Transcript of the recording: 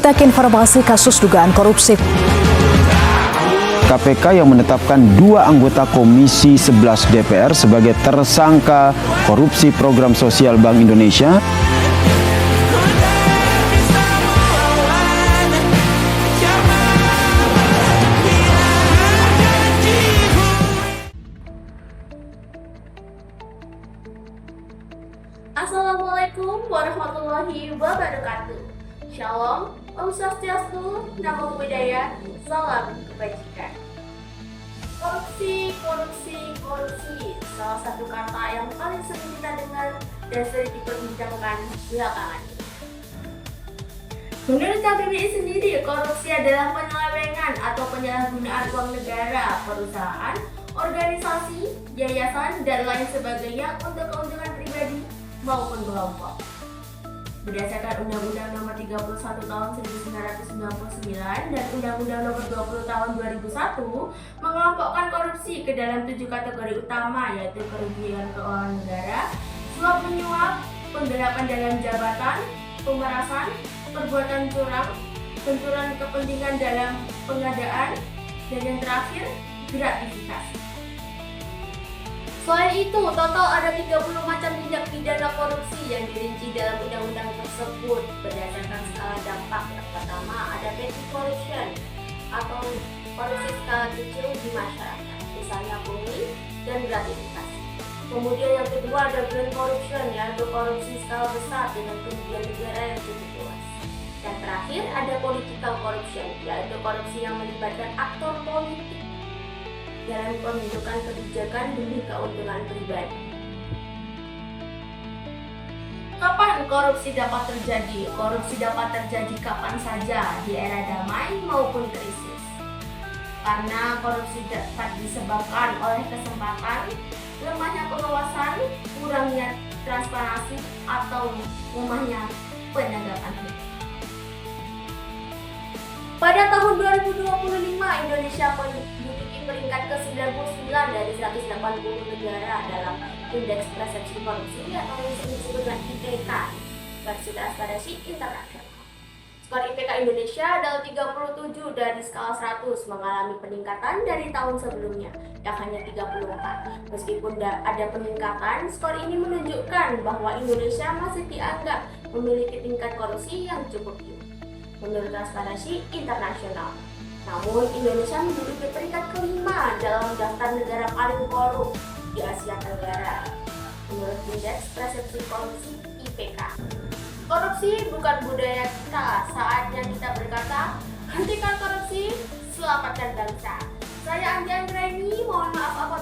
Kita ke informasi kasus dugaan korupsi. KPK yang menetapkan 2 anggota Komisi 11 DPR sebagai tersangka korupsi program sosial Bank Indonesia. Assalamualaikum warahmatullahi wabarakatuh. Shalom, Om Swastiastu, Namo Buddhaya, salam kebajikan. Korupsi, salah satu kata yang paling sering kita dengar dan sering diperbincangkan belakangan ini. Menurut KBBI sendiri, korupsi adalah penyelewengan atau penyalahgunaan uang negara, perusahaan, organisasi, yayasan, dan lain sebagainya untuk keuntungan pribadi maupun kelompok. Berdasarkan Undang-Undang Nomor 31 Tahun 1999 dan Undang-Undang Nomor 20 Tahun 2001 mengelompokkan korupsi ke dalam 7 kategori utama, yaitu kerugian keuangan negara, suap menyuap, penggelapan dalam jabatan, pemerasan, perbuatan curang, benturan kepentingan dalam pengadaan, dan yang terakhir, gratifikasi. Selain itu, total ada 30 macam tindak pidana korupsi yang dirinci dalam undang-undang tersebut berdasarkan skala dampak. Yang pertama ada petty corruption atau korupsi skala kecil di masyarakat, misalnya pungli dan gratifikasi. Kemudian yang kedua ada grand corruption, yaitu korupsi skala besar dengan kerugian negara yang cukup luas. Dan terakhir ada political corruption, yaitu korupsi yang melibatkan aktor politik dalam pembentukan kebijakan demi keuntungan pribadi. Kapan korupsi dapat terjadi? Korupsi dapat terjadi kapan saja, di era damai maupun krisis. Karena korupsi dapat disebabkan oleh kesempatan, lemahnya pengawasan, kurangnya transparansi, atau lemahnya penegakan hukum. Pada tahun 2025, Indonesia menduduki peringkat ke-99 dari 180 negara dalam Indeks Persepsi Korupsi atau yang disebut dengan IPK, versi Transparansi Internasional. Skor IPK Indonesia adalah 37 dari skala 100, mengalami peningkatan dari tahun sebelumnya yang hanya 34. Meskipun ada peningkatan, skor ini menunjukkan bahwa Indonesia masih dianggap memiliki tingkat korupsi yang cukup tinggi menurut Transparansi Internasional. Namun, Indonesia menduduki peringkat ke-5 dalam daftar negara paling korup di Asia Tenggara menurut Indeks Persepsi Korupsi IPK. Korupsi bukan budaya kita. Saatnya kita berkata, hentikan korupsi, selamatkan bangsa. Saya Andi Anggraini, mohon maaf